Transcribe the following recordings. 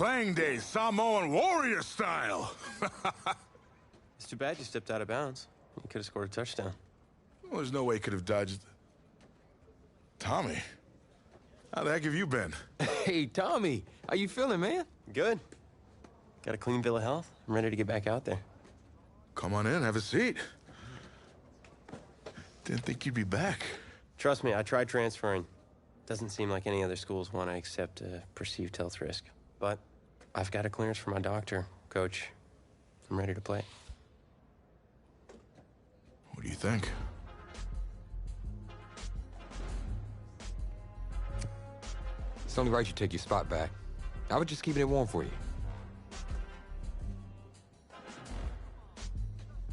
Playing days, Samoan warrior style. It's too bad you stepped out of bounds. You could have scored a touchdown. Well, there's no way he could have dodged. Tommy, how the heck have you been? Hey, Tommy, how you feeling, man? Good. Got a clean bill of health. I'm ready to get back out there. Come on in, have a seat. Didn't think you'd be back. Trust me, I tried transferring. Doesn't seem like any other schools want to accept a perceived health risk. But I've got a clearance from my doctor, Coach. I'm ready to play. What do you think? It's only right you take your spot back. I was just keeping it warm for you.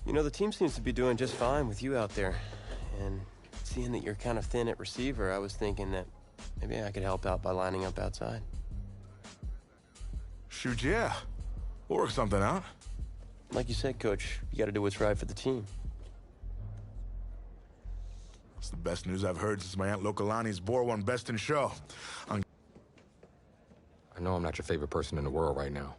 You know, the team seems to be doing just fine with you out there. And seeing that you're kind of thin at receiver, I was thinking that maybe I could help out by lining up outside. Shoot, yeah. We'll work something out. Like you said, Coach, you got to do what's right for the team. It's the best news I've heard since my Aunt Lokalani's Boar won Best in Show. I know I'm not your favorite person in the world right now.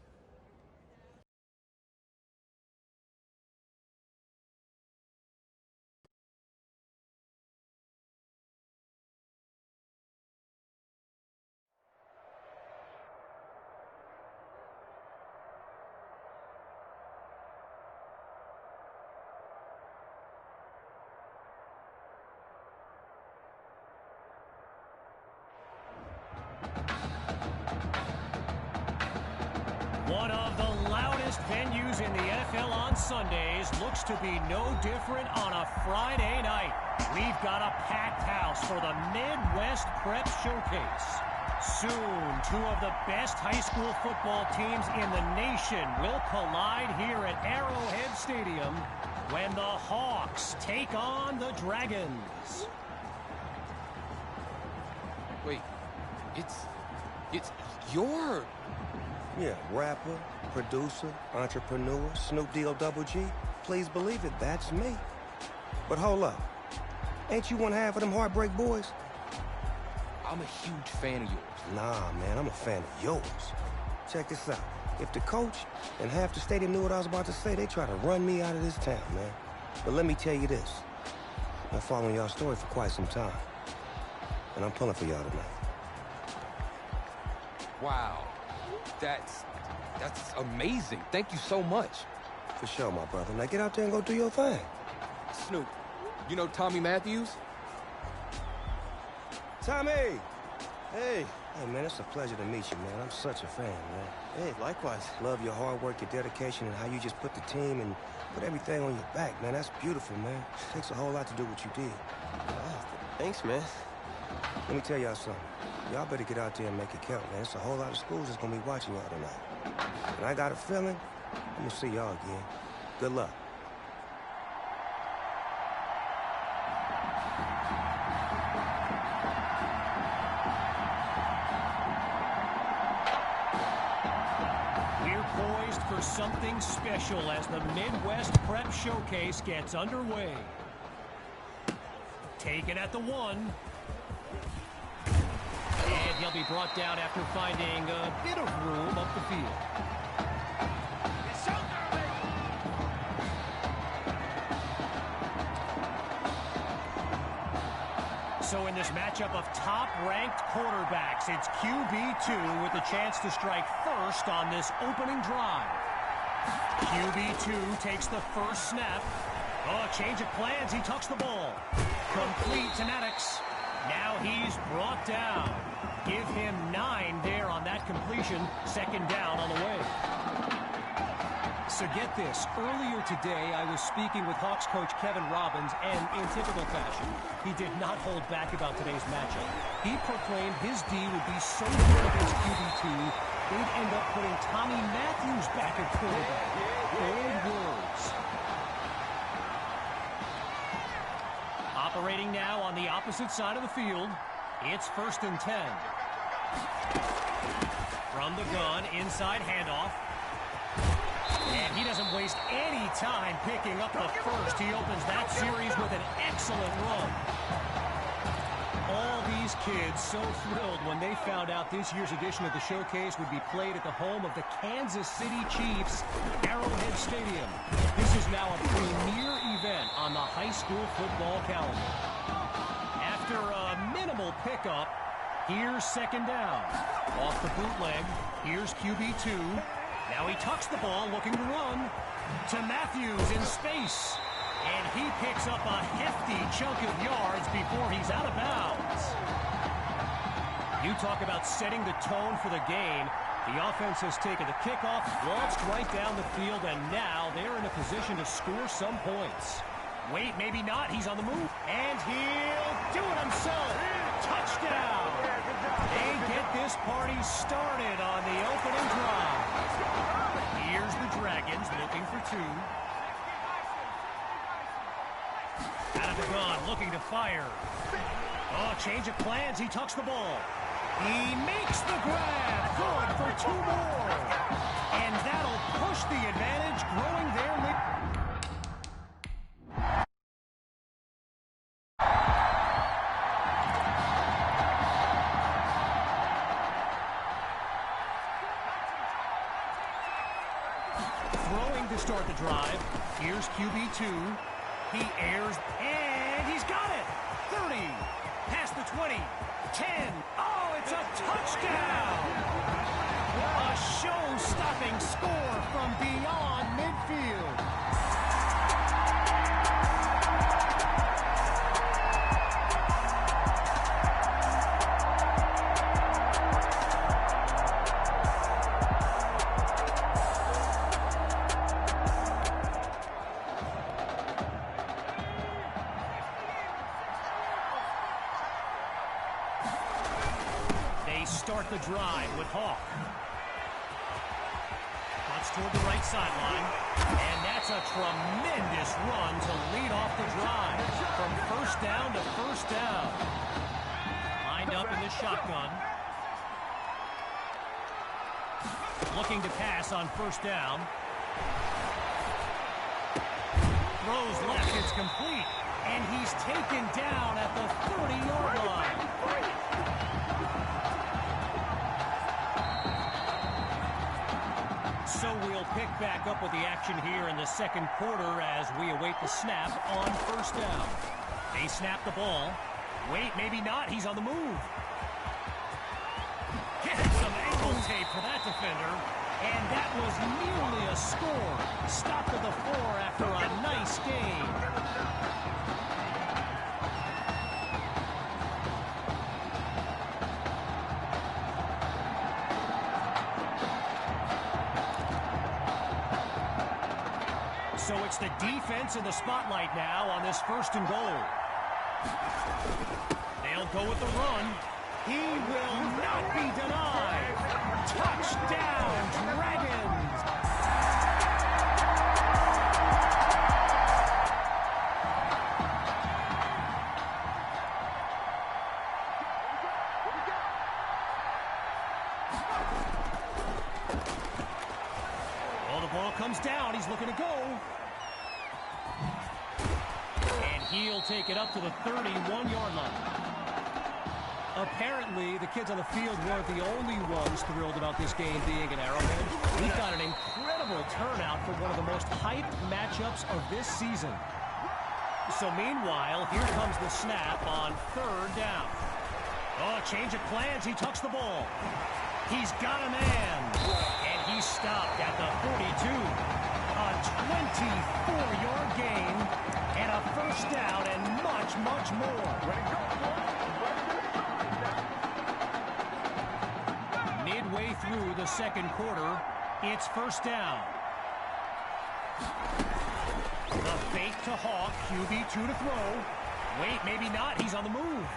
One of the loudest venues in the NFL on Sundays looks to be no different on a Friday night. We've got a packed house for the Midwest Prep Showcase. Soon, two of the best high school football teams in the nation will collide here at Arrowhead Stadium when the Hawks take on the Dragons. Wait, it's your... Yeah, rapper, producer, entrepreneur, Snoop D-O-double-G. Please believe it, that's me. But hold up. Ain't you one half of them Heartbreak Boys? I'm a huge fan of yours. Nah, man, I'm a fan of yours. Check this out. If the coach and half the stadium knew what I was about to say, they try to run me out of this town, man. But let me tell you this. I've been following y'all's story for quite some time. And I'm pulling for y'all tonight. Wow. That's amazing. Thank you so much. For sure, my brother. Now get out there and go do your thing. Snoop, you know Tommy Matthews? Tommy! Hey. Hey, man, it's a pleasure to meet you, man. I'm such a fan, man. Hey, likewise. Love your hard work, your dedication, and how you just put the team and put everything on your back, man. That's beautiful, man. It takes a whole lot to do what you did. Thanks, man. Let me tell y'all something. Y'all better get out there and make it count, man. It's a whole lot of schools that's gonna be watching y'all tonight. And I got a feeling I'm gonna see y'all again. Good luck. We're poised for something special as the Midwest Prep Showcase gets underway. Taken at the 1. And he'll be brought down after finding a bit of room up the field. So in this matchup of top-ranked quarterbacks, it's QB2 with a chance to strike first on this opening drive. QB2 takes the first snap. Oh, change of plans. He tucks the ball. Complete to Maddox. Now he's brought down. Give him 9 there on that completion. Second down on the way. So get this. Earlier today, I was speaking with Hawks coach Kevin Robbins, and in typical fashion, he did not hold back about today's matchup. He proclaimed his D would be so good against QB2, they'd end up putting Tommy Matthews back at quarterback. Bold words. Operating now on the opposite side of the field. It's 1st and 10. From the gun, inside handoff. And he doesn't waste any time picking up the first. He opens that series with an excellent run. All these these kids so thrilled when they found out this year's edition of the showcase would be played at the home of the Kansas City Chiefs, Arrowhead Stadium. This is now a premier event on the high school football calendar. After a minimal pickup, here's second down. Off the bootleg, here's QB2. Now he tucks the ball, looking to run. To Matthews in space. And he picks up a hefty chunk of yards before he's out of bounds. You talk about setting the tone for the game. The offense has taken the kickoff, launched right down the field, and now they're in a position to score some points. Wait, maybe not. He's on the move. And he'll do it himself. Touchdown. They get this party started on the opening drive. Here's the Dragons looking for two. Out of the gun, looking to fire. Oh, change of plans. He tucks the ball. He makes the grab. Good for two more. And that'll push the advantage, growing their lead. Throwing to start the drive. Here's QB2. He airs, and he's got it. 30, past the 20, 10. Oh, it's a touchdown. A show-stopping score from beyond midfield. Start the drive with Hawk. Cuts toward the right sideline. And that's a tremendous run to lead off the drive. From first down to first down. Lined up in the shotgun. Looking to pass on first down. Throws left, it's complete. And he's taken down at the 30-yard line. So we'll pick back up with the action here in the second quarter as we await the snap on first down. They snap the ball. Wait, maybe not. He's on the move. Get some ankle tape for that defender. And that was nearly a score. Stopped at the 4 after a nice game. So it's the defense in the spotlight now on this first and goal. They'll go with the run. He will not be denied. Touchdown, Dragons! Well, the ball comes down. He's looking to go. And he'll take it up to the 31-yard line. Apparently, the kids on the field weren't the only ones thrilled about this game being at Arrowhead. We've got an incredible turnout for one of the most hyped matchups of this season. So meanwhile, here comes the snap on third down. Oh, change of plans. He tucks the ball. He's got a man. And he's stopped at the 42. A 24-yard gain. And a first down and much, much more. Midway through the second quarter, it's first down. The fake to Hawk, QB2 to throw. Wait, maybe not. He's on the move.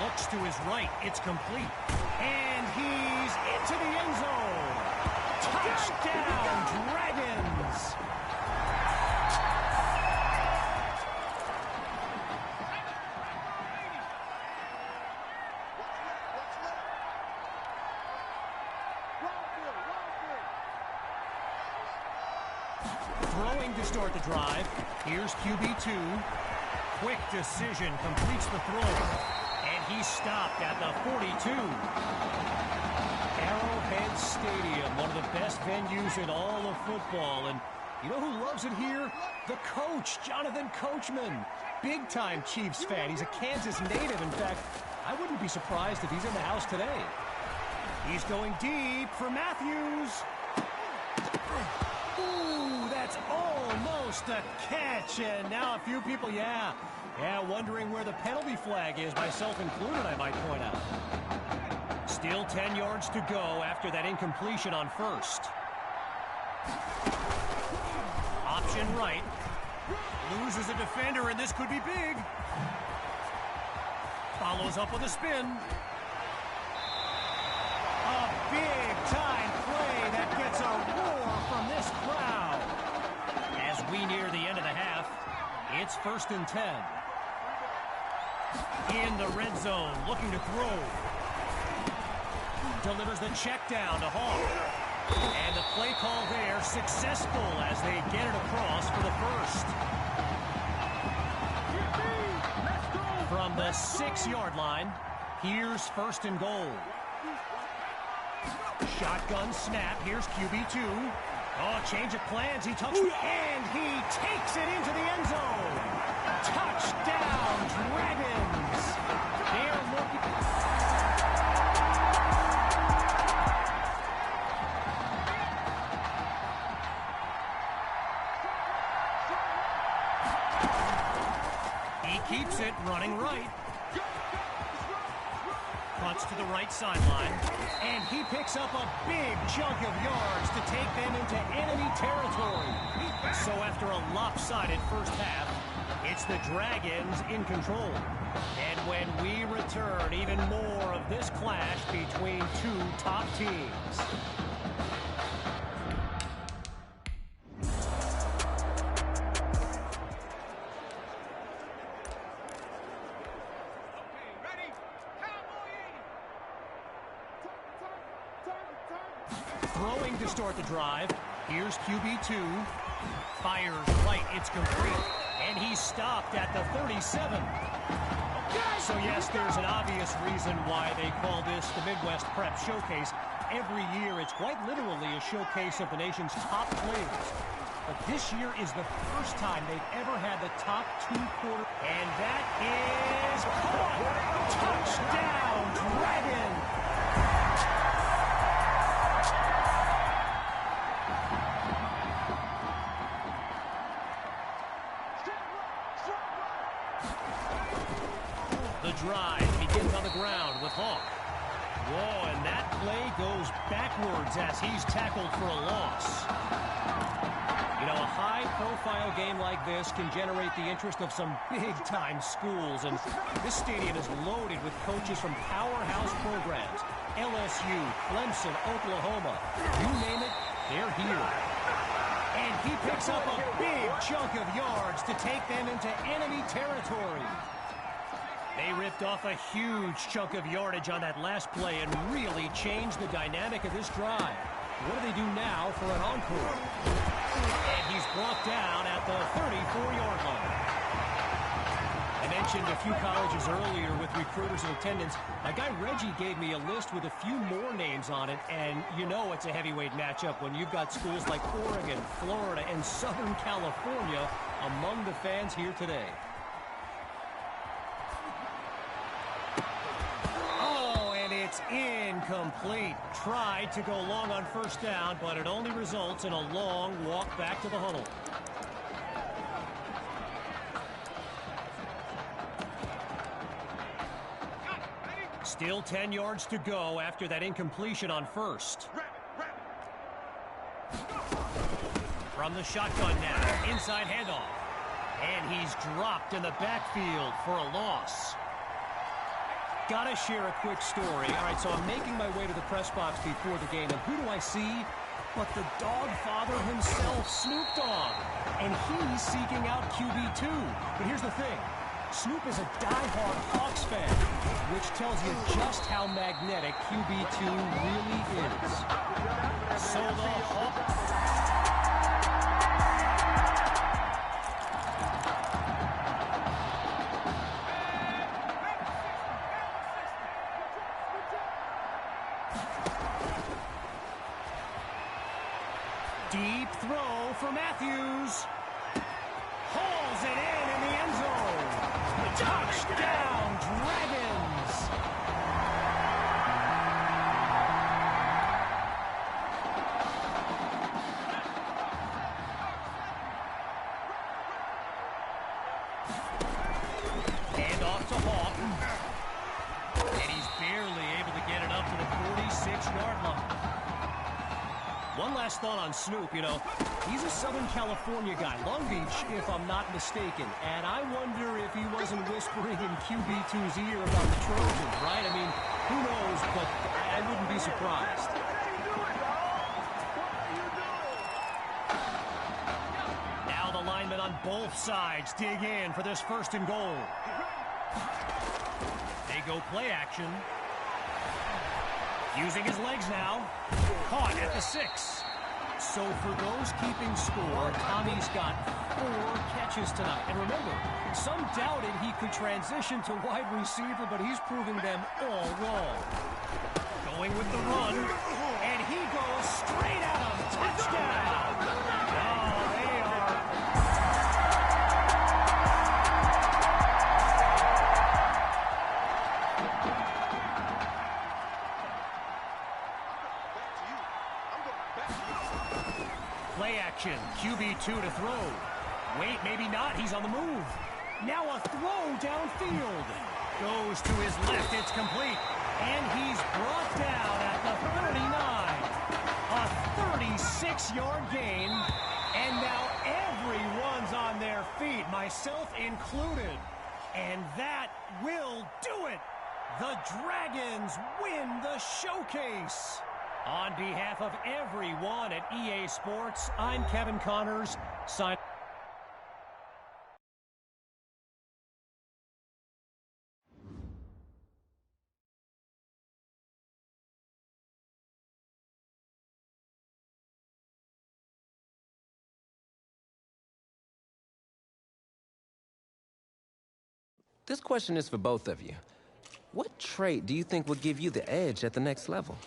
Looks to his right. It's complete. And he's into the end zone. Touchdown, Dragons! Throwing to start the drive. Here's QB2. Quick decision, completes the throw. And And he stopped at the 42. Arrowhead Stadium, one of the best venues in all of football. And you know who loves it here? The coach, Jonathan Coachman. Big-time Chiefs fan. He's a Kansas native. In fact, I wouldn't be surprised if he's in the house today. He's going deep for Matthews. Ooh, that's almost a catch. And now a few people, wondering where the penalty flag is, myself included, I might point out. Still 10 yards to go after that incompletion on first. Option right. Loses a defender, and this could be big. Follows up with a spin. A big-time play that gets a roar from this crowd. As we near the end of the half, it's 1st and 10. In the red zone, looking to throw. Delivers the check down to Hall. And the play call there successful as they get it across for the first. From the 6-yard line, here's 1st and goal. Shotgun snap. Here's QB2. Oh, change of plans. He tucks and he takes it into the end zone. Touchdown, Dragons. They're looking. He keeps it running right. Cuts to the right sideline, and he picks up a big chunk of yards to take them into enemy territory. So after a lopsided first half, it's the Dragons in control. And when we return, even more of this clash between two top teams. Throwing to start the drive. Here's QB2. Fires right. It's complete. And he's stopped at the 37. So, yes, there's an obvious reason why they call this the Midwest Prep Showcase. Every year, it's quite literally a showcase of the nation's top players. But this year is the first time they've ever had the top 2 quarters. And that is caught. Touchdown, Dragon. The drive begins on the ground with Hawk. Whoa, and that play goes backwards as he's tackled for a loss. You know, a high-profile game like this can generate the interest of some big-time schools, and this stadium is loaded with coaches from powerhouse programs. LSU, Clemson, Oklahoma, you name it, they're here. And he picks up a big chunk of yards to take them into enemy territory. They ripped off a huge chunk of yardage on that last play and really changed the dynamic of this drive. What do they do now for an encore? And he's brought down at the 34-yard line. I mentioned a few colleges earlier with recruiters in attendance. My guy Reggie gave me a list with a few more names on it, and you know it's a heavyweight matchup when you've got schools like Oregon, Florida, and Southern California among the fans here today. It's incomplete. Tried to go long on first down, but it only results in a long walk back to the huddle. Still 10 yards to go after that incompletion on first. From the shotgun now, inside handoff. And he's dropped in the backfield for a loss. Gotta share a quick story. All right, so I'm making my way to the press box before the game, and who do I see? But the dog father himself, Snoop Dogg. And he's seeking out QB2. But here's the thing. Snoop is a diehard Hawks fan, which tells you just how magnetic QB2 really is. So the Hawks... Deep throw for Matthews. Hauls it in the end zone. Touchdown, Dragons. Hand off to Hawk. And he's barely able to get it up to the 46-yard line. One last thought on Snoop, he's a Southern California guy, Long Beach, if I'm not mistaken. And I wonder if he wasn't whispering in QB2's ear about the Trojans, right? I mean, who knows, but I wouldn't be surprised. Now the linemen on both sides dig in for this 1st and goal. They go play action. Using his legs now. Caught at the 6. So for those keeping score, Tommy's got 4 catches tonight. And remember, some doubted he could transition to wide receiver, but he's proving them all wrong. Going with the run, and he goes straight at him. Touchdown! Oh, they are... Play action, QB2 to throw. Wait, maybe not, he's on the move. Now a throw downfield. Goes to his left, it's complete. And he's brought down at the 39. A 36-yard gain. And now everyone's on their feet, myself included. And that will do it. The Dragons win the showcase. On behalf of everyone at EA Sports, I'm Kevin Connors. Sign. This question is for both of you. What trait do you think will give you the edge at the next level?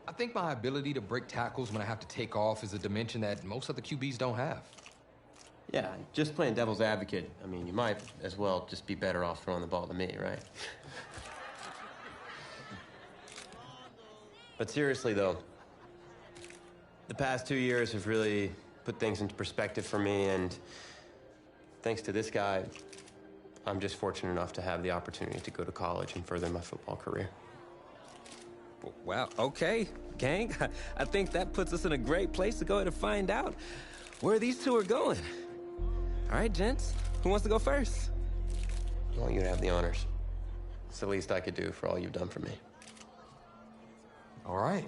I think my ability to break tackles when I have to take off is a dimension that most other QBs don't have. Yeah, just playing devil's advocate. I mean, you might as well just be better off throwing the ball to me, right? But seriously, though, the past 2 years have really put things into perspective for me, and thanks to this guy, I'm just fortunate enough to have the opportunity to go to college and further my football career. Well, okay, gang. I think that puts us in a great place to go ahead and find out where these two are going. All right, gents, who wants to go first? I want you to have the honors. It's the least I could do for all you've done for me. All right.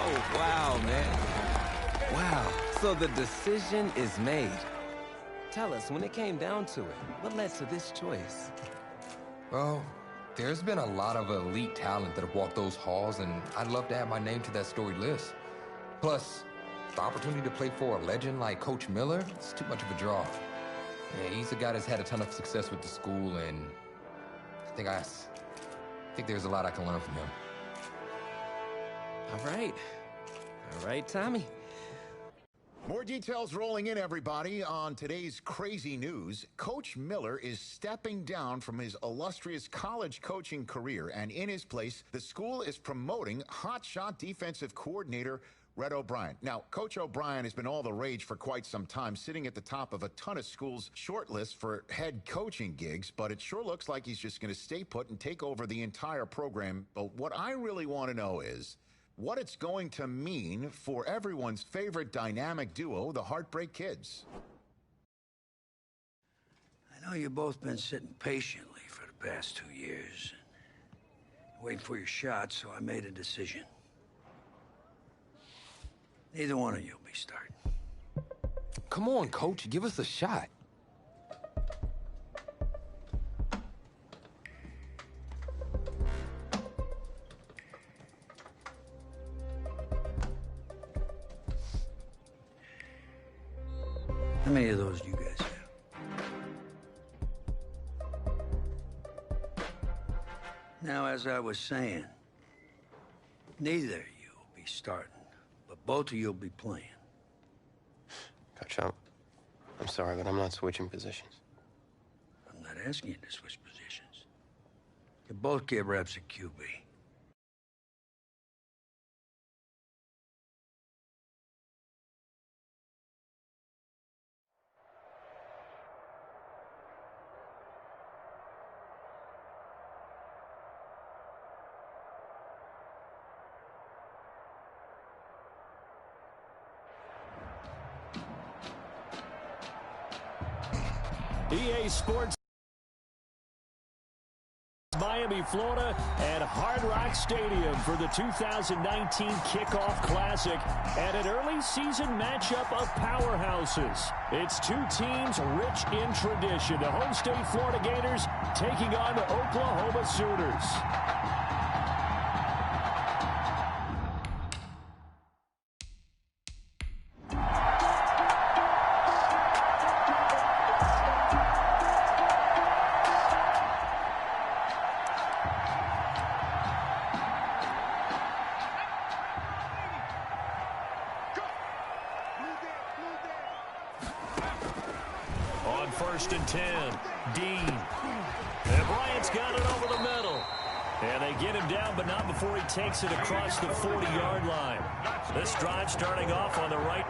Oh, wow, man. Wow. So the decision is made. Tell us, when it came down to it, what led to this choice? Well, there's been a lot of elite talent that have walked those halls, and I'd love to add my name to that storied list. Plus, the opportunity to play for a legend like Coach Miller, it's too much of a draw. Yeah, he's a guy that's had a ton of success with the school, and I think there's a lot I can learn from him. All right. All right, Tommy. More details rolling in, everybody. On today's crazy news, Coach Miller is stepping down from his illustrious college coaching career, and in his place, the school is promoting hotshot defensive coordinator Red O'Brien. Now, Coach O'Brien has been all the rage for quite some time, sitting at the top of a ton of schools' shortlists for head coaching gigs, but it sure looks like he's just going to stay put and take over the entire program. But what I really want to know is what it's going to mean for everyone's favorite dynamic duo, the Heartbreak Kids. I know you've both been sitting patiently for the past 2 years, waiting for your shot, so I made a decision. Neither one of you will be starting. Come on, Coach, give us a shot. How many of those do you guys have? Now, as I was saying, neither of you will be starting, but both of you will be playing. Coach, I'm sorry, but I'm not switching positions. I'm not asking you to switch positions. You both get reps at QB. EA Sports, Miami, Florida, and Hard Rock Stadium for the 2019 Kickoff Classic and an early season matchup of powerhouses. It's two teams rich in tradition. The home state Florida Gators taking on the Oklahoma Sooners. On 1st and 10, Dean. And Bryant's got it over the middle. And they get him down, but not before he takes it across the 40-yard line. This drive starting off on the right.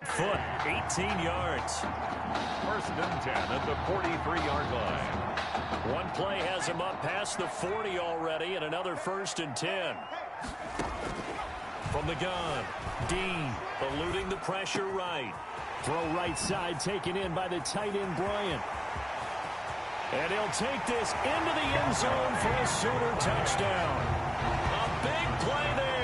Foot, 18 yards. 1st and 10 at the 43-yard line. One play has him up past the 40 already, and another 1st and 10. From the gun, Dean eluding the pressure right. Throw right side taken in by the tight end Bryant. And he'll take this into the end zone for a Sooner touchdown. A big play there.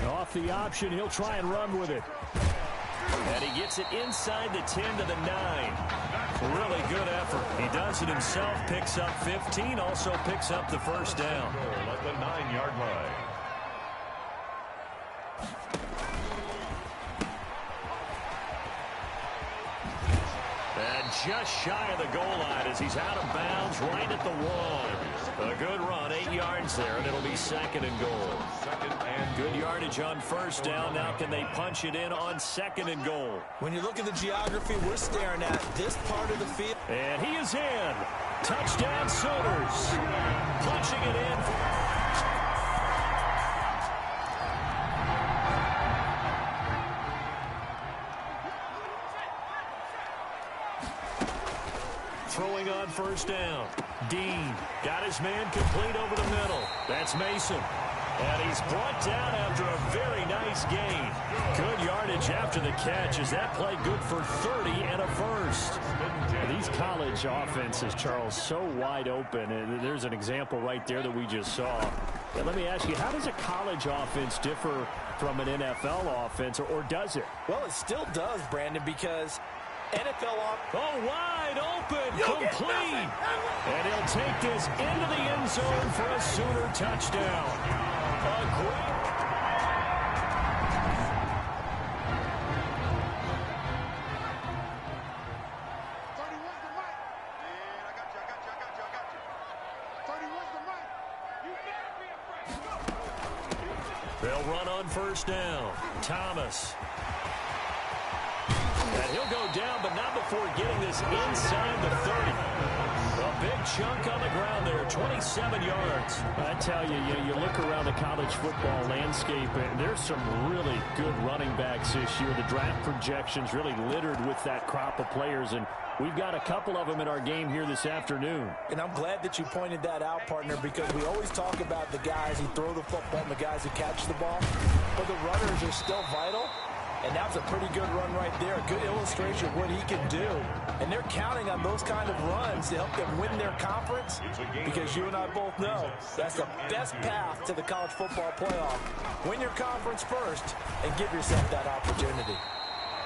Off the option, he'll try and run with it. And he gets it inside the 10 to the 9. Really good effort. He does it himself, picks up 15, also picks up the 1st down. At the 9-yard line. And just shy of the goal line as he's out of bounds right at the 1. A good run, 8 yards there, and it'll be 2nd and goal. Good yardage on first down. Now can they punch it in on 2nd and goal? When you look at the geography, we're staring at this part of the field. And he is in. Touchdown Sooners. Punching it in. Throwing on first down. Dean got his man complete over the middle. That's Mason. And he's brought down after a very nice gain. Good yardage after the catch. Is that play good for 30 and a first? These college offenses, Charles, so wide open. And there's an example right there that we just saw. And let me ask you, how does a college offense differ from an NFL offense, or does it? Well, it still does, Brandon, because NFL wide open, complete. And he'll take this into the end zone for a Sooner touchdown. A great. They'll run on first down. Thomas. And he'll go down, but not before getting this inside the 30. A big chunk on the ground there, 27 yards. I tell you, you look around the college football landscape, and there's some really good running backs this year. The draft projections really littered with that crop of players, and we've got a couple of them in our game here this afternoon. And I'm glad that you pointed that out, partner, because we always talk about the guys who throw the football and the guys who catch the ball, but the runners are still vital. And that was a pretty good run right there, a good illustration of what he can do. And they're counting on those kind of runs to help them win their conference, because you and I both know that's the best path to the college football playoff. Win your conference first and give yourself that opportunity.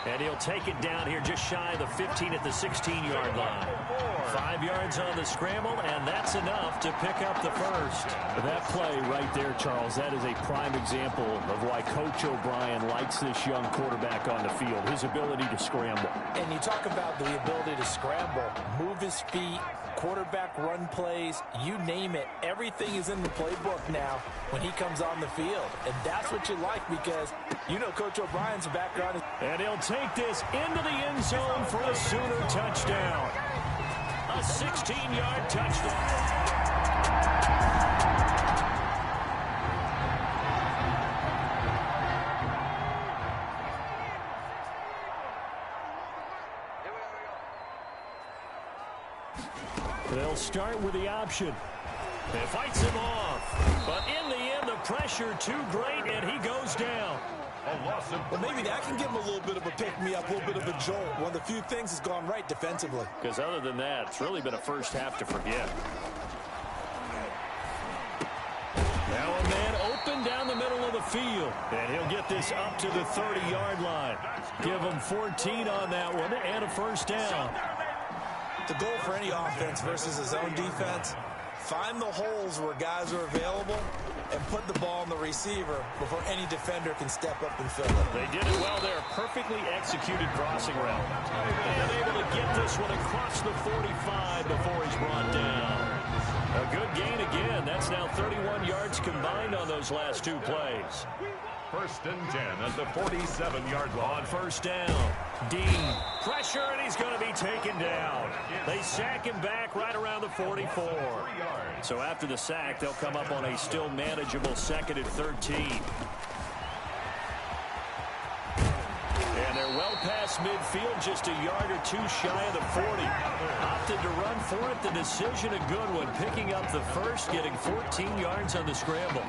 And he'll take it down here just shy of the 15 at the 16-yard line. 5 yards on the scramble, and that's enough to pick up the first. That play right there, Charles, that is a prime example of why Coach O'Brien likes this young quarterback on the field, his ability to scramble. And you talk about the ability to scramble, move his feet, quarterback run plays, you name it. Everything is in the playbook now when he comes on the field. And that's what you like, because you know Coach O'Brien's background is... And he'll take this into the end zone for a Sooner touchdown. A 16-yard touchdown. They'll start with the option. It fights him off. But in the end, the pressure too great, and he goes down. Well, maybe that can give him a little bit of a pick-me-up, a little bit of a jolt. One of the few things has gone right defensively. Because other than that, it's really been a first half to forget. Now a man open down the middle of the field. And he'll get this up to the 30-yard line. Give him 14 on that one and a first down. The goal for any offense versus his own defense, find the holes where guys are available and put the ball on the receiver before any defender can step up and fill it. They did it well there. Perfectly executed crossing route. And able to get this one across the 45 before he's brought down. A good gain again. That's now 31 yards combined on those last two plays. 1st and 10 at the 47-yard line. On first down, Dean, pressure, and he's going to be taken down. They sack him back right around the 44. So after the sack, they'll come up on a still manageable 2nd and 13. And they're well past midfield, just a yard or two shy of the 40. Opted to run for it. The decision a good one. Picking up the first, getting 14 yards on the scramble.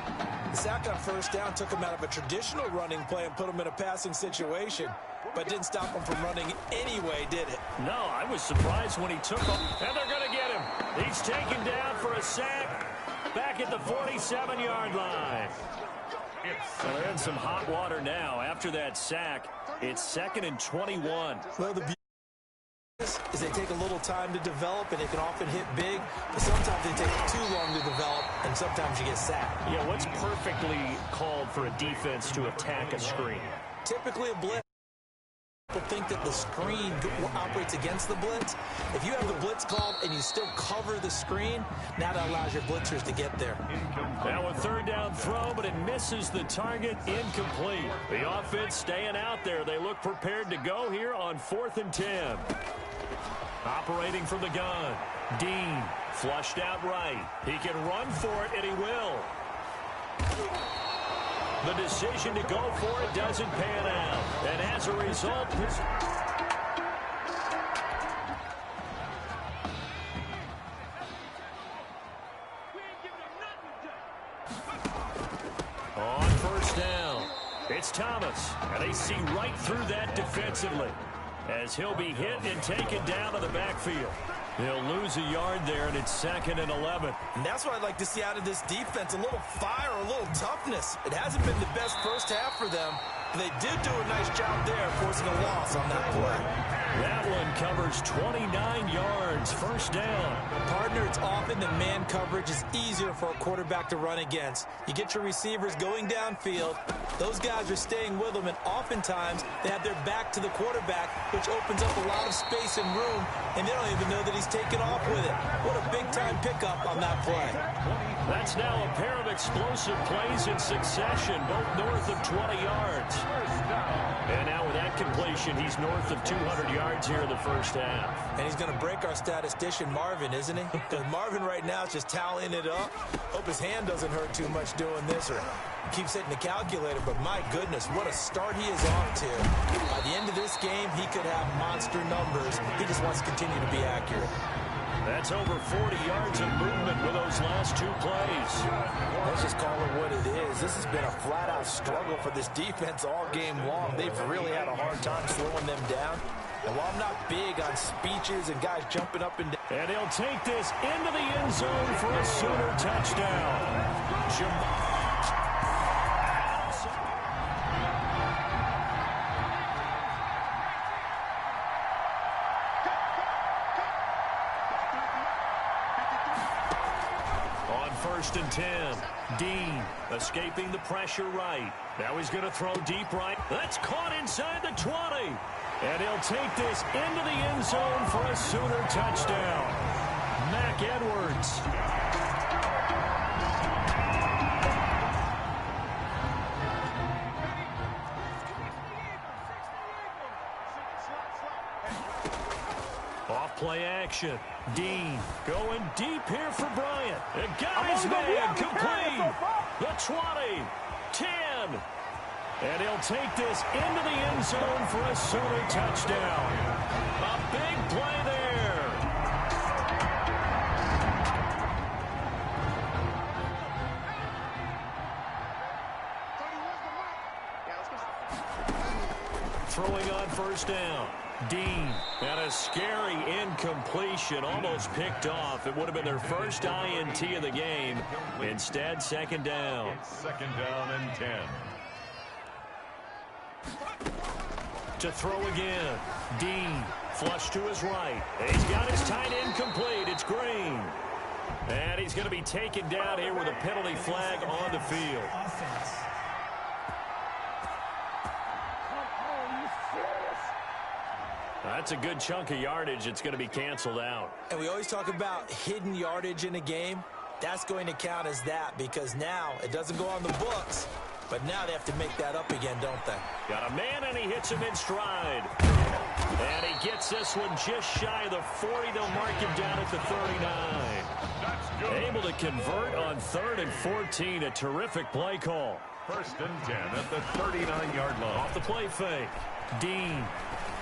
The sack on first down took him out of a traditional running play and put him in a passing situation, but didn't stop him from running anyway, did it? No, I was surprised when he took off. And they're going to get him. He's taken down for a sack back at the 47-yard line. Well, they're in some hot water now. After that sack, it's 2nd and 21. Well, the beauty is they take a little time to develop, and they can often hit big, but sometimes they take too long to develop, and sometimes you get sacked. Yeah, what's perfectly called for a defense to attack a screen? Typically a blitz. People think that the screen operates against the blitz. If you have the blitz called and you still cover the screen, now that allows your blitzers to get there. Now a third down throw, but it misses the target, incomplete. The offense staying out there. They look prepared to go here on 4th and 10. Operating from the gun. Dean flushed out right. He can run for it, and he will. The decision to go for it doesn't pan out. And as a result, on 1st down, it's Thomas. And they see right through that defensively as he'll be hit and taken down to the backfield. He'll lose a yard there, and it's 2nd and 11. And that's what I'd like to see out of this defense, a little fire, a little toughness. It hasn't been the best first half for them, but they did do a nice job there, forcing a loss on that play. That one covers 29 yards, 1st down. Partner, it's often the man coverage is easier for a quarterback to run against. You get your receivers going downfield. Those guys are staying with them, and oftentimes they have their back to the quarterback, which opens up a lot of space and room, and they don't even know that he's taken off with it. What a big-time pickup on that play. That's now a pair of explosive plays in succession, both north of 20 yards. And now with that completion, he's north of 200 yards here in the first half. And he's going to break our statistician, Marvin, isn't he? Because Marvin right now is just tallying it up. Hope his hand doesn't hurt too much doing this, or keeps hitting the calculator. But my goodness, what a start he is off to. By the end of this game, he could have monster numbers. He just wants to continue to be accurate. That's over 40 yards of movement with those last 2 plays. Let's just call it what it is. This has been a flat-out struggle for this defense all game long. They've really had a hard time slowing them down. And while I'm not big on speeches and guys jumping up and down. And he'll take this into the end zone for a Sooner touchdown. On 1st and 10, Dean escaping the pressure right. Now he's going to throw deep right. That's caught inside the 20. And he'll take this into the end zone for a Sooner touchdown. Mac Edwards. Off-play action. Dean going deep here for Bryant. The guy's man complete. The 20, 10. And he'll take this into the end zone for a Sooner touchdown. A big play there. Throwing on 1st down. Dean, and a scary incompletion, almost picked off. It would have been their first INT of the game. Instead, 2nd down. It's 2nd down and 10. To throw again. Dean, flush to his right. He's got his tight end complete. It's Green. And he's going to be taken down here with a penalty flag on the field. That's a good chunk of yardage. It's going to be canceled out. And we always talk about hidden yardage in a game. That's going to count as that, because now it doesn't go on the books, but now they have to make that up again, don't they? Got a man, and he hits him in stride. And he gets this one just shy of the 40. They'll mark him down at the 39. Able to convert on 3rd and 14. A terrific play call. 1st and 10 at the 39-yard line. Off the play fake. Dean.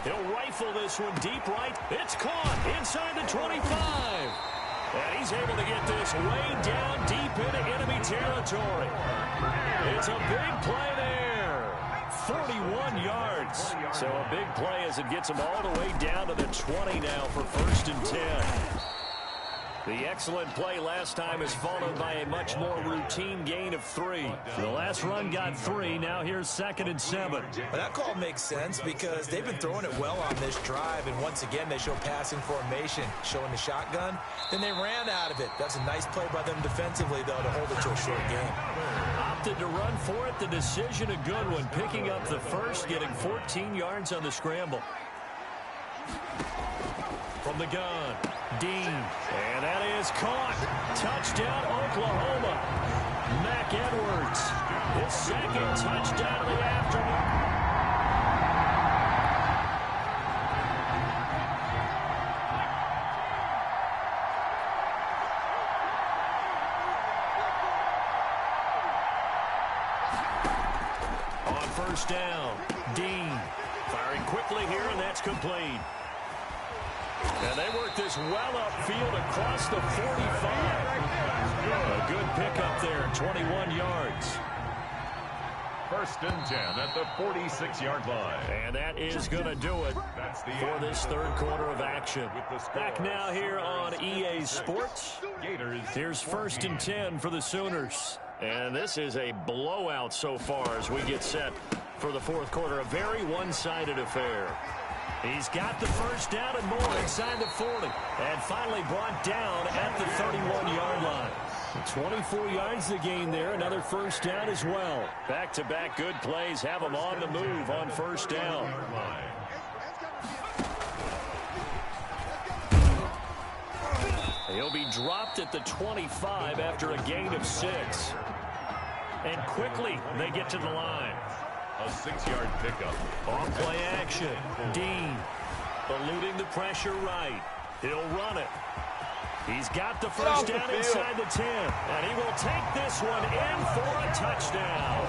He'll rifle this one deep right. It's caught inside the 25. And he's able to get this way down deep into enemy territory. It's a big play there. 41 yards. So a big play as it gets him all the way down to the 20 now for 1st and 10. The excellent play last time is followed by a much more routine gain of 3. The last run got 3. Now here's 2nd and 7. Well, that call makes sense because they've been throwing it well on this drive, and once again they show passing formation, showing the shotgun. Then they ran out of it. That's a nice play by them defensively, though, to hold it to a short game. opted to run for it. The decision a good one. Picking up the first, getting 14 yards on the scramble. From the gun, Dean. And that is caught. Touchdown, Oklahoma. Mac Edwards. His second touchdown of the afternoon. First down, Dean firing quickly here, and that's complete. And they work this well upfield across the 45. A good pickup there, 21 yards. First and 10 at the 46-yard line. And that is going to do it for this third quarter of action. Back now here on EA Sports. Here's first and 10 for the Sooners. And this is a blowout so far as we get set for the fourth quarter. A very one-sided affair. He's got the first down and more inside the 40. And finally brought down at the 31-yard line. 24 yards to gain there. Another first down as well. Back-to-back good plays have him on the move on first down. He'll be dropped at the 25 after a gain of 6. And quickly they get to the line. A 6-yard pickup. On play action. Dean eluding the pressure right. He'll run it. He's got the first down inside the 10. And he will take this one in for a touchdown.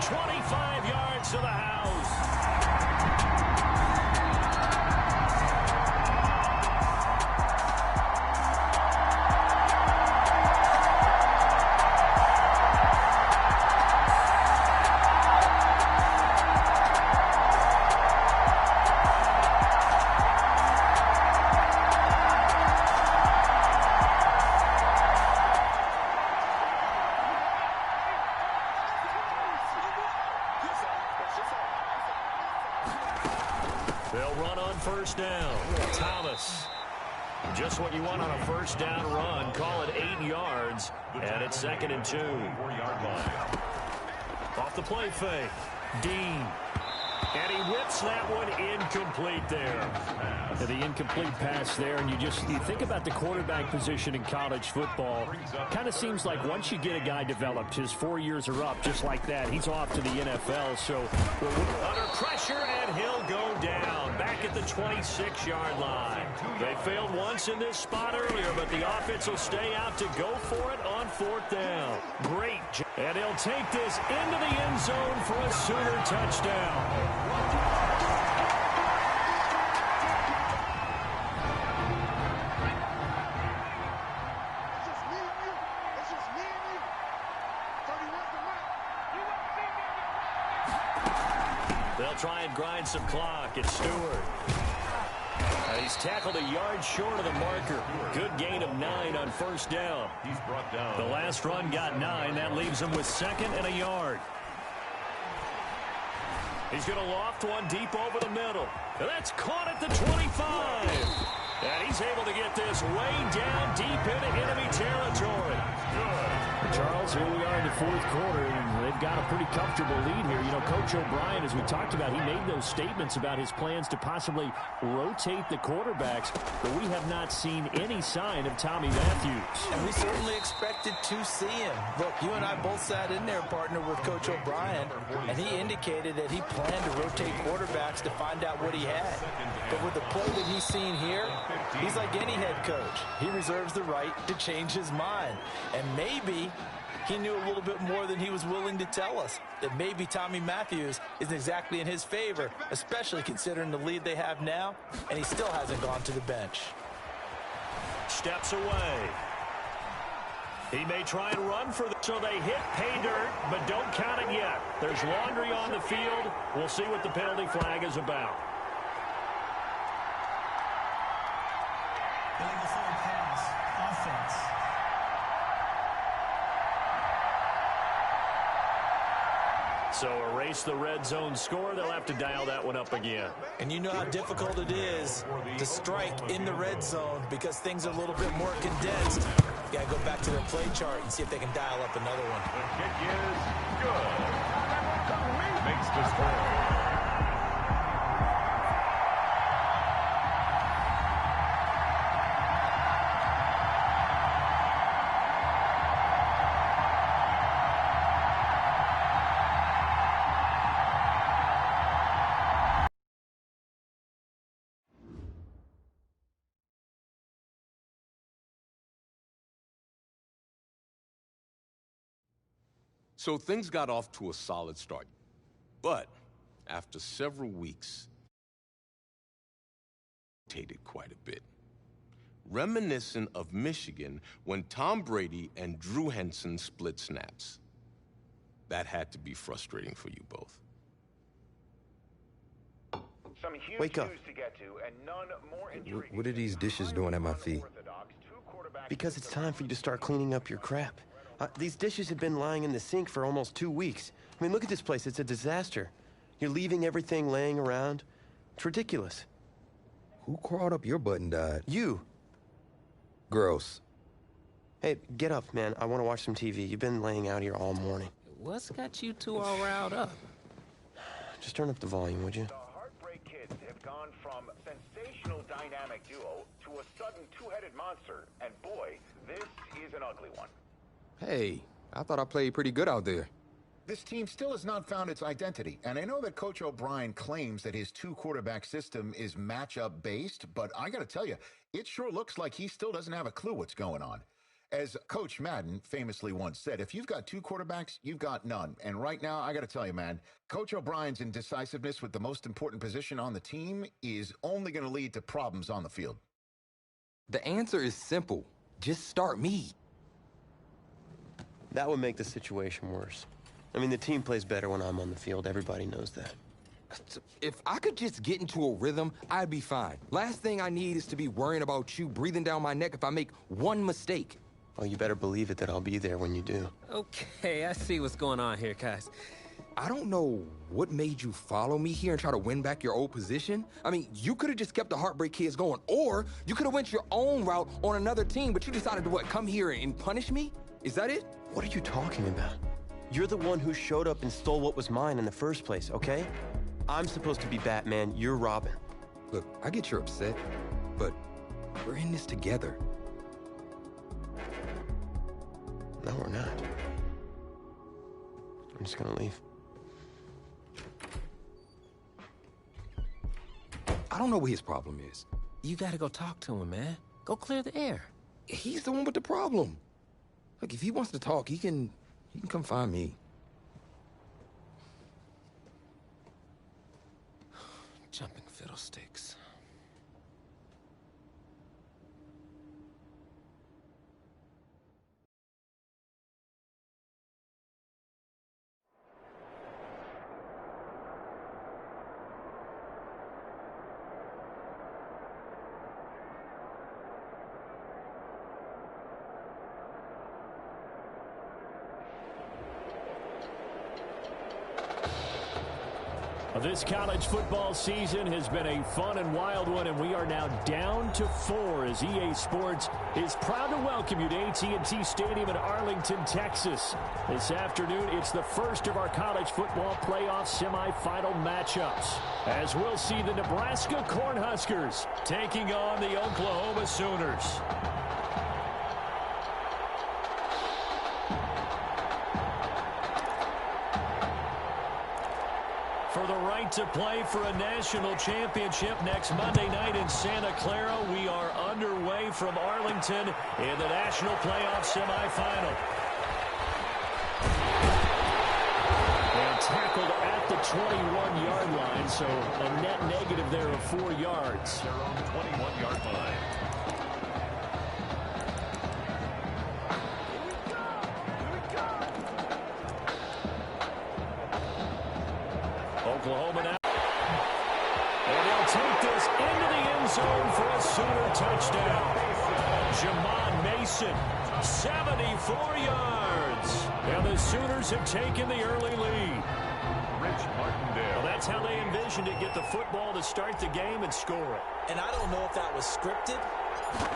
25 yards to the house. They'll run on first down. Thomas. Just what you want on a first down run. Call it 8 yards. And it's second and 2. 4-yard line. Off the play fake. Dean. And he whips that one incomplete there. The incomplete pass there, and you think about the quarterback position in college football. Kind of seems like once you get a guy developed, his 4 years are up just like that. He's off to the NFL, so under pressure, and he'll go down back at the 26-yard line. They failed once in this spot earlier, but the offense will stay out to go for it on fourth down. Great. And he'll take this into the end zone for a Sooner touchdown. They'll try and grind some clock. It's Stewart. He's tackled a yard short of the marker. Good gain of 9 on first down. He's brought down. The last run got 9. That leaves him with 2nd and a yard. He's going to loft one deep over the middle. And that's caught at the 25. And he's able to get this way down deep into enemy territory. Good. Charles, here we are in the fourth quarter, and they've got a pretty comfortable lead here. You know, Coach O'Brien, as we talked about, he made those statements about his plans to possibly rotate the quarterbacks, but we have not seen any sign of Tommy Matthews. And we certainly expected to see him. Look, you and I both sat in there, partner, with Coach O'Brien, and he indicated that he planned to rotate quarterbacks to find out what he had. But with the play that he's seen here, he's like any head coach. He reserves the right to change his mind. And maybe he knew a little bit more than he was willing to tell us. That maybe Tommy Matthews isn't exactly in his favor, especially considering the lead they have now, and he still hasn't gone to the bench. Steps away. He may try and run for so they hit pay dirt, but don't count it yet. There's laundry on the field. We'll see what the penalty flag is about. So erase the red zone score. They'll have to dial that one up again. And you know how difficult it is to strike in the red zone because things are a little bit more condensed. Got to go back to their play chart and see if they can dial up another one. The kick is good. Makes the score. So things got off to a solid start. But after several weeks, it rotated quite a bit. Reminiscent of Michigan when Tom Brady and Drew Henson split snaps. That had to be frustrating for you both. Some huge Wake up. news to get to, and none more intriguing. What are these dishes doing at my feet? Because it's time for you to start cleaning up your crap. These dishes have been lying in the sink for almost 2 weeks. I mean, look at this place. It's a disaster. You're leaving everything laying around. It's ridiculous. Who crawled up your butt and died? You. Gross. Hey, get up, man. I want to watch some TV. You've been laying out here all morning. What's got you two all riled up? Just turn up the volume, would you? The Heartbreak Kids have gone from sensational dynamic duo to a sudden two-headed monster. And boy, this is an ugly one. Hey, I thought I played pretty good out there. This team still has not found its identity, and I know that Coach O'Brien claims that his two-quarterback system is matchup-based, but I gotta tell you, it sure looks like he still doesn't have a clue what's going on. As Coach Madden famously once said, if you've got two quarterbacks, you've got none. And right now, I gotta tell you, man, Coach O'Brien's indecisiveness with the most important position on the team is only gonna lead to problems on the field. The answer is simple. Just start me. That would make the situation worse. I mean, the team plays better when I'm on the field. Everybody knows that. If I could just get into a rhythm, I'd be fine. Last thing I need is to be worrying about you breathing down my neck if I make one mistake. Oh, you better believe it that I'll be there when you do. Okay, I see what's going on here, guys. I don't know what made you follow me here and try to win back your old position. I mean, you could have just kept the Heartbreak Kids going, or you could have went your own route on another team, but you decided to, what, come here and punish me? Is that it? What are you talking about? You're the one who showed up and stole what was mine in the first place, okay? I'm supposed to be Batman, you're Robin. Look, I get you're upset, but we're in this together. No, we're not. I'm just gonna leave. I don't know what his problem is. You gotta go talk to him, man. Go clear the air. He's the one with the problem. Look, if he wants to talk, he can come find me. Jumping fiddlesticks. This college football season has been a fun and wild one, and we are now down to 4 as EA Sports is proud to welcome you to AT&T Stadium in Arlington, Texas. This afternoon, it's the first of our college football playoff semifinal matchups, as we'll see the Nebraska Cornhuskers taking on the Oklahoma Sooners. For the right to play for a national championship next Monday night in Santa Clara, we are underway from Arlington in the national playoff semifinal. And tackled at the 21-yard line, so a net negative there of 4 yards. Their own 21-yard line. Oklahoma now. And they'll take this into the end zone for a Sooner touchdown. Jamon Mason, 74 yards. And the Sooners have taken the early lead. Rich Martindale. Well, that's how they envisioned it, get the football to start the game and score it. And I don't know if that was scripted.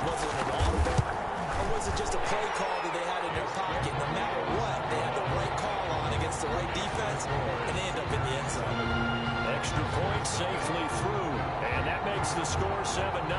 Was it an audible? Or was it just a play call that they had in their pocket? No matter what, they had the right call on against the right defense, and they end up in the end zone. Extra point safely through, and that makes the score 7-0.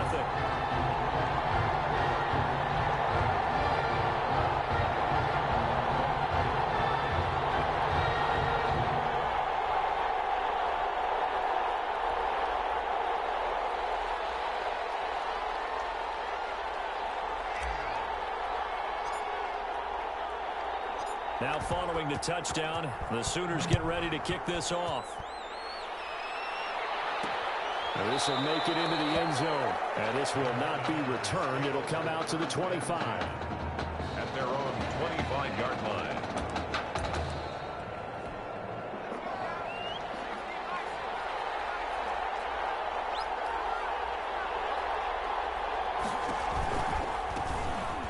Now following the touchdown, the Sooners get ready to kick this off. This will make it into the end zone, and this will not be returned. It'll come out to the 25. At their own 25-yard line.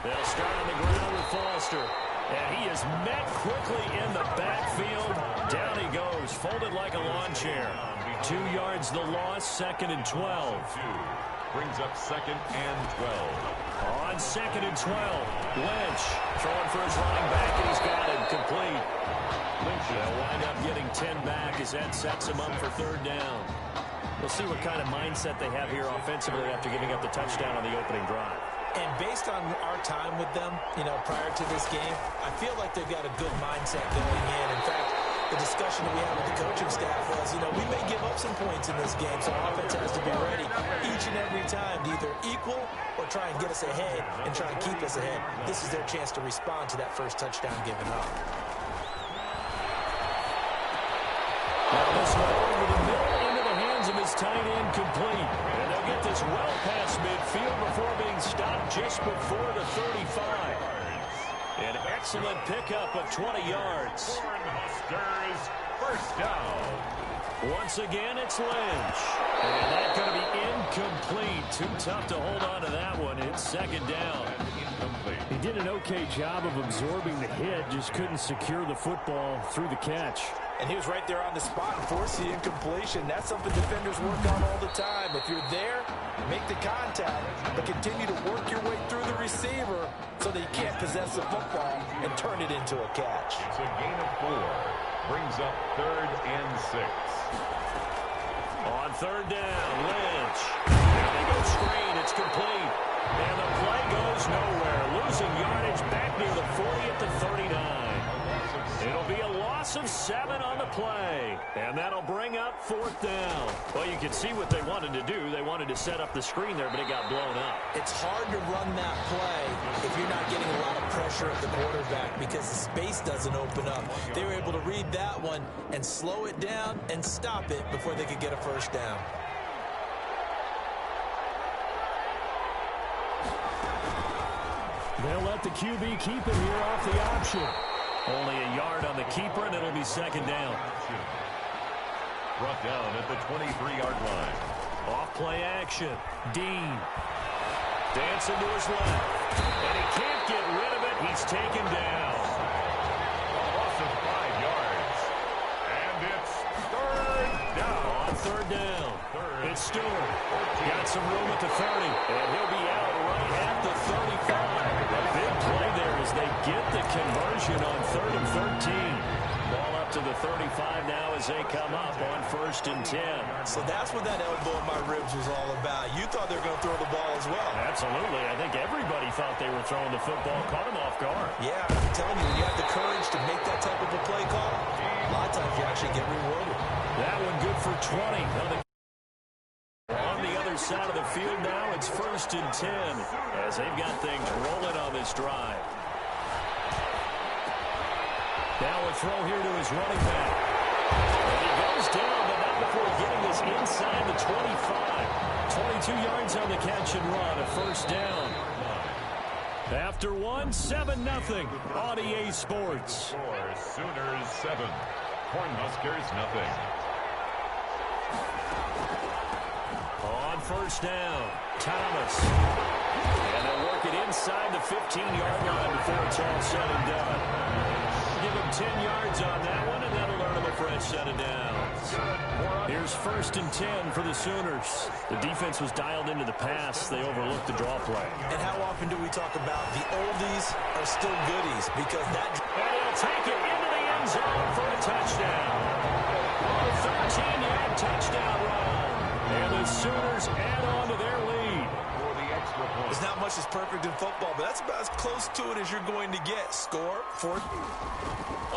They'll start on the ground with Foster. And he is met quickly in the backfield. Down he goes, folded like a lawn chair. 2 yards the loss, 2nd and 12. Brings up 2nd and 12. On 2nd and 12, Lynch throwing for his running back, and he's got it complete. Lynch will wind up getting 10 back as that sets him up for 3rd down. We'll see what kind of mindset they have here offensively after giving up the touchdown on the opening drive. And based on our time with them, prior to this game, I feel like they've got a good mindset going in. In fact, the discussion that we had with the coaching staff was, we may give up some points in this game, so our offense has to be ready each and every time to either equal or try and get us ahead and try and keep us ahead. This is their chance to respond to that first touchdown given up. Now this one over the middle into the hands of his tight end complete. And they'll get this well past midfield before being stopped just before the 35. An excellent pickup of 20 yards. Cornhuskers, first down. Once again, it's Lynch. And that's going to be incomplete. Too tough to hold on to that one. It's 2nd down. He did an okay job of absorbing the hit, just couldn't secure the football through the catch. And he was right there on the spot and forced the incompletion. That's something defenders work on all the time. If you're there, make the contact, but continue to work your way through the receiver so that you can't possess the football and turn it into a catch. It's a gain of 4. Brings up 3rd and 6. On 3rd down, Lynch. There they go screen. It's complete. And the play goes nowhere. Losing yardage back near the 40 at the 39. It'll be a loss of 7 on the play. And that'll bring up 4th down. Well, you can see what they wanted to do. They wanted to set up the screen there, but it got blown up. It's hard to run that play if you're not getting a lot of pressure at the quarterback because the space doesn't open up. They were able to read that one and slow it down and stop it before they could get a first down. They'll let the QB keep it here off the option. Only a yard on the keeper, and it'll be 2nd down. Brought down at the 23-yard line. Off play action. Dean. Dancing to his left. And he can't get rid of it. He's taken down. A loss of 5 yards. And it's 3rd down. On 3rd down. It's Stewart. Got some room at the 30. And he'll be out right at the 35. A big play there as they get the conversion on 3rd and 13. Ball up to the 35 now as they come up on 1st and 10. So that's what that elbow in my ribs was all about. You thought they were going to throw the ball as well. Absolutely. I think everybody thought they were throwing the football. Caught him off guard. Yeah, I'm telling you, when you have the courage to make that type of a play call, a lot of times you actually get rewarded. That one good for 20. On the other side of the field now, it's 1st and 10 as they've got things rolling on this drive. Now a throw here to his running back. And he goes down, but not before getting this inside the 25. 22 yards on the catch and run, a 1st down. After 7-0 on EA Sports. Sooners 7, Cornhuskers nothing. On 1st down, Thomas. And they'll work it inside the 15-yard line before it's all said and done. Give him 10 yards on that one, and that'll earn him a fresh set of downs. Good for Here's 1st and 10 for the Sooners. The defense was dialed into the pass. They overlooked the draw play. And how often do we talk about the oldies are still goodies? Because that... And he'll take it into the end zone for a touchdown. 13-yard touchdown run. And the Sooners add on to their lead. There's not much that's perfect in football, but that's about as close to it as you're going to get. Score, 4th.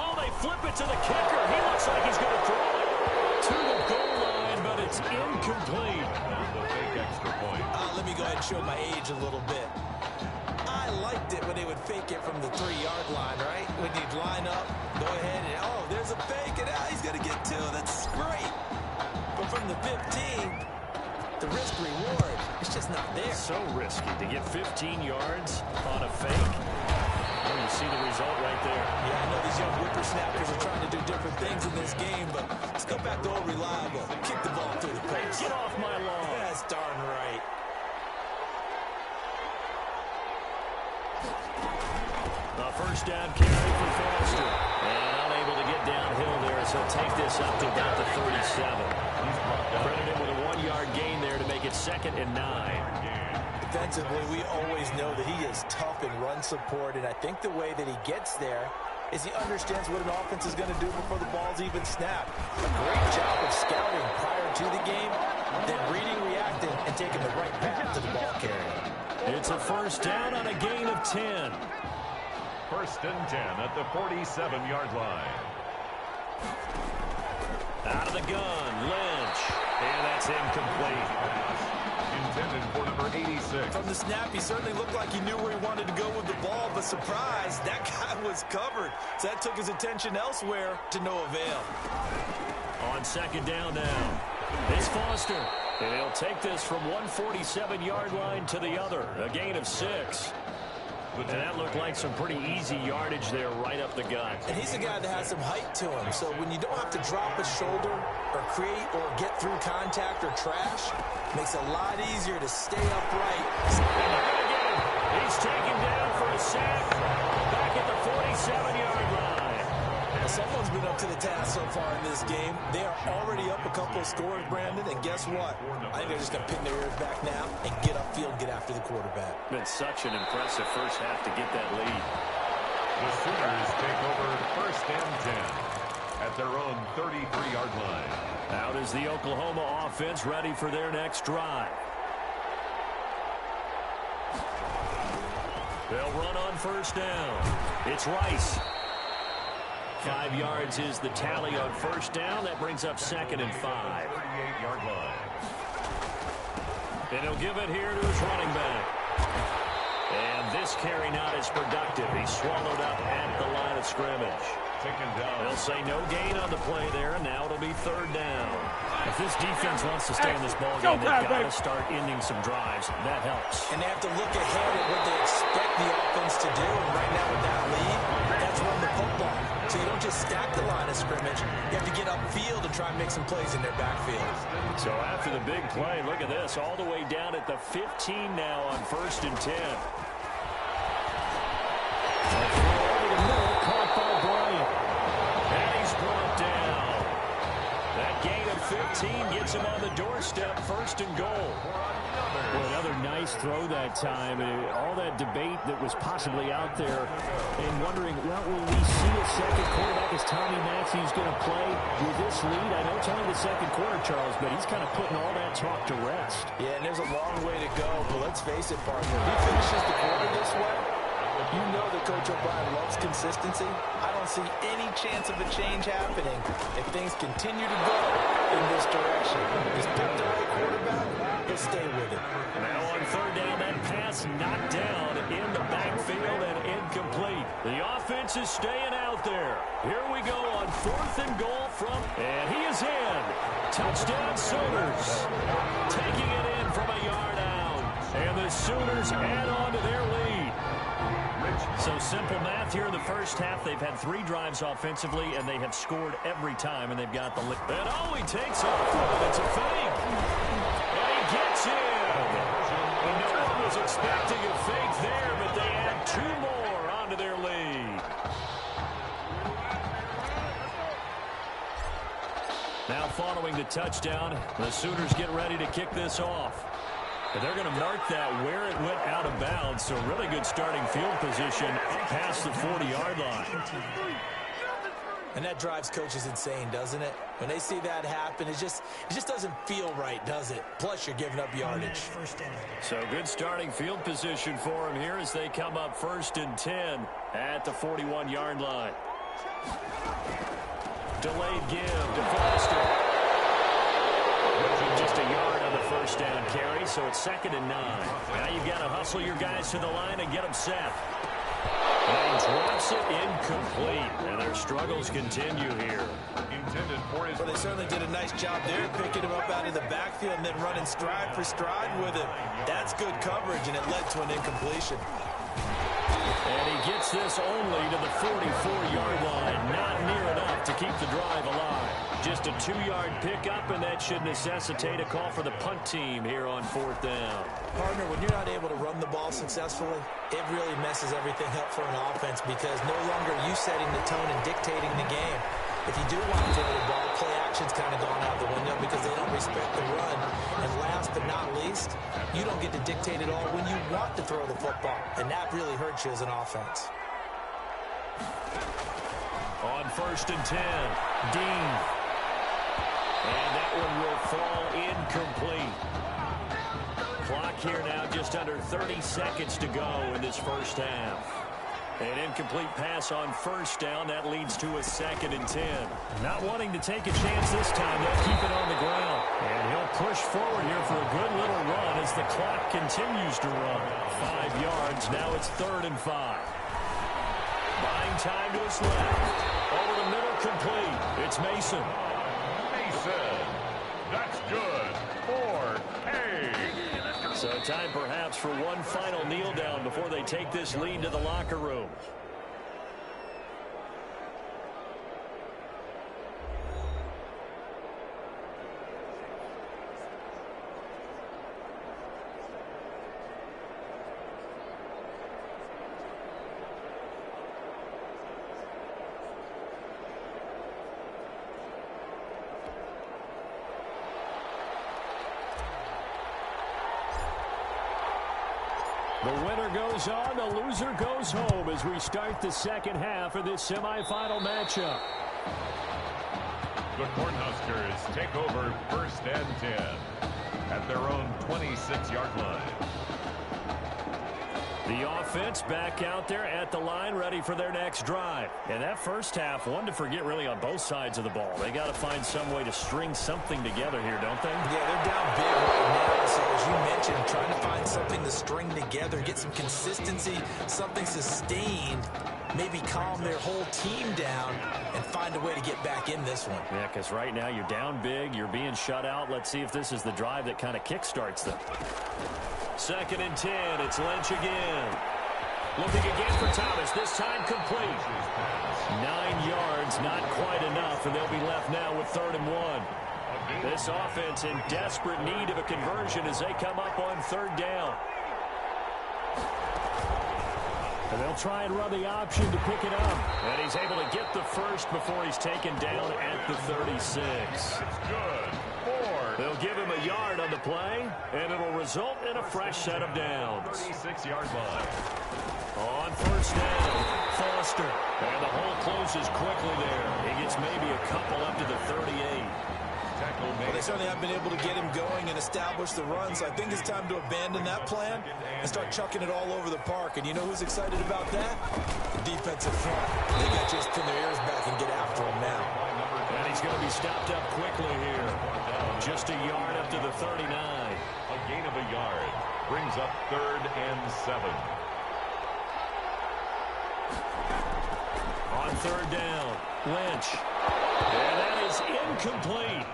Oh, they flip it to the kicker. He looks like he's going to throw it to the goal line, but it's incomplete. Let me go ahead and show my age a little bit. I liked it when they would fake it from the 3-yard line, right? When you'd line up, go ahead and, oh, there's a fake, and he's going to get 2. That's great. But from the 15, the risk-reward, it's just not there. So risky to get 15 yards on a fake. Oh, you see the result right there. Yeah, I know these young whippersnappers are trying to do different things in this game, but let's go back to old reliable. Kick the ball through the post. Get off my lawn. That's darn right. A 1st down carry for Foster. And unable to get downhill there, so take this up to about the 37. Credited with a 1-yard gain there to make it 2nd and 9. Defensively, we always know that he is tough in run support, and I think the way that he gets there is he understands what an offense is going to do before the ball's even snapped. A great job of scouting prior to the game, then reading, reacting, and taking the right path to the ball carrier. It's a 1st down on a gain of 10. 1st and 10 at the 47-yard line. Out of the gun, Lynch. And that's incomplete. Intended for number 86. From the snap, he certainly looked like he knew where he wanted to go with the ball, but surprise, that guy was covered. So that took his attention elsewhere to no avail. On 2nd down now, it's Foster. And he'll take this from 147-yard line to the other. A gain of 6. And that looked like some pretty easy yardage there right up the gut. And he's a guy that has some height to him. So when you don't have to drop a shoulder or create or get through contact or trash, makes it a lot easier to stay upright. And they're going to get him. He's taken down for a sack back at the 47-yard line. Someone's been up to the task so far in this game. They are already up a couple of scores, Brandon, and guess what? I think they're just going to pin their ears back now and get upfield, get after the quarterback. Been such an impressive first half to get that lead. The Sooners take over 1st and 10 at their own 33-yard line. Out is the Oklahoma offense ready for their next drive. They'll run on 1st down. It's Rice. 5 yards is the tally on 1st down. That brings up 2nd and 5. 38-yard line. And he'll give it here to his running back. And this carry not as productive. He's swallowed up at the line of scrimmage. They'll say no gain on the play there, and now it'll be 3rd down. If this defense wants to stay in this ballgame, they've got to start ending some drives. That helps. And they have to look ahead at what they expect the offense to do. And right now with that lead, that's run the football. So you don't just stack the line of scrimmage. You have to get upfield and try and make some plays in their backfield. So after the big play, look at this, all the way down at the 15 now on 1st and 10. Over the middle, caught by Bryant. And he's brought down. That gain of 15 gets him on the doorstep, 1st and goal. Well, another nice throw that time. All that debate that was possibly out there and wondering, well, will we see a second quarterback? Is Tommy Maxey's going to play with this lead? I know it's only the 2nd quarter, Charles, but he's kind of putting all that talk to rest. Yeah, and there's a long way to go, but let's face it, partner. If he finishes the quarter this way, you know that Coach O'Brien loves consistency. I don't see any chance of a change happening if things continue to go in this direction. Just pick the right quarterback, he'll stay with it. Now on 3rd down, that pass knocked down in the backfield and incomplete. The offense is staying out there. Here we go on 4th and goal from, and he is in. Touchdown Sooners. Taking it in from a yard out. And the Sooners add on to their lead. So simple math here in the first half. They've had 3 drives offensively, and they have scored every time, and they've got the lead. And oh, he takes off with it. It's a fake. And he gets in. And no one was expecting a fake there, but they add 2 more onto their lead. Now following the touchdown, the Sooners get ready to kick this off. And they're going to mark that where it went out of bounds, so really good starting field position past the 40-yard line. And that drives coaches insane, doesn't it? When they see that happen, it just doesn't feel right, does it? Plus, you're giving up yardage. So good starting field position for them here as they come up 1st and 10 at the 41-yard line. Delayed give to Foster. Just a yard on the first down carry, so it's 2nd and 9. Now you've got to hustle your guys to the line and get them set. And drops it incomplete. And their struggles continue here. Well, they certainly did a nice job there, picking him up out of the backfield and then running stride for stride with him. That's good coverage, and it led to an incompletion. And he gets this only to the 44-yard line. Not near enough to keep the drive alive. Just a 2-yard pickup, and that should necessitate a call for the punt team here on 4th down. Partner, when you're not able to run the ball successfully, it really messes everything up for an offense because no longer are you setting the tone and dictating the game. If you do want to throw the ball, play action's kind of gone out the window because they don't respect the run. And last but not least, you don't get to dictate it all when you want to throw the football. And that really hurts you as an offense. On 1st and 10, Dean. And that one will fall incomplete. Clock here now just under 30 seconds to go in this first half. An incomplete pass on 1st down. That leads to a 2nd and 10. Not wanting to take a chance this time. They'll keep it on the ground. And he'll push forward here for a good little run as the clock continues to run. 5 yards. Now it's 3rd and 5. Buying time to his left. Over the middle, complete. It's Mason. That's good for Hayes. So time perhaps for one final kneel down before they take this lead to the locker room. The winner goes on, the loser goes home as we start the second half of this semifinal matchup. The Cornhuskers take over 1st and 10 at their own 26-yard line. The offense back out there at the line, ready for their next drive. And that first half, one to forget really on both sides of the ball. They got to find some way to string something together here, don't they? Yeah, they're down big right now. So as you mentioned, trying to find something to string together, get some consistency, something sustained, maybe calm their whole team down and find a way to get back in this one. Yeah, because right now you're down big, you're being shut out. Let's see if this is the drive that kind of kickstarts them. 2nd and 10, it's Lynch again. Looking again for Thomas, this time complete. 9 yards, not quite enough, and they'll be left now with 3rd and 1. This offense in desperate need of a conversion as they come up on 3rd down. And they'll try and run the option to pick it up. And he's able to get the first before he's taken down at the 36. It's good. They'll give him a yard on the play, and it'll result in a fresh set of downs. 36-yard line. On 1st down, Foster. And the hole closes quickly there. He gets maybe a couple up to the 38. Well, they certainly have been able to get him going and establish the run, so I think it's time to abandon that plan and start chucking it all over the park. And you know who's excited about that? The defensive front. They got to just pin their ears back and get after him now. And he's going to be stopped up quickly here. Just a yard up to the 39. A gain of a yard brings up 3rd and 7. On 3rd down, Lynch. And that is incomplete.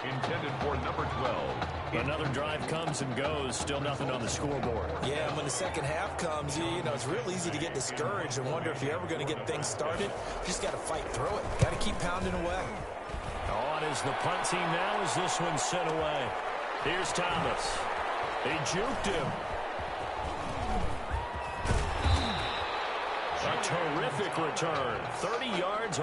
Intended for number 12. Another drive comes and goes. Still nothing on the scoreboard. Yeah, and when the second half comes, you know, it's real easy to get discouraged and wonder if you're ever going to get things started. You just got to fight through it. Got to keep pounding away. On is the punt team now as this one's sent away. Here's Thomas. He juked him. A terrific return. 30 yards.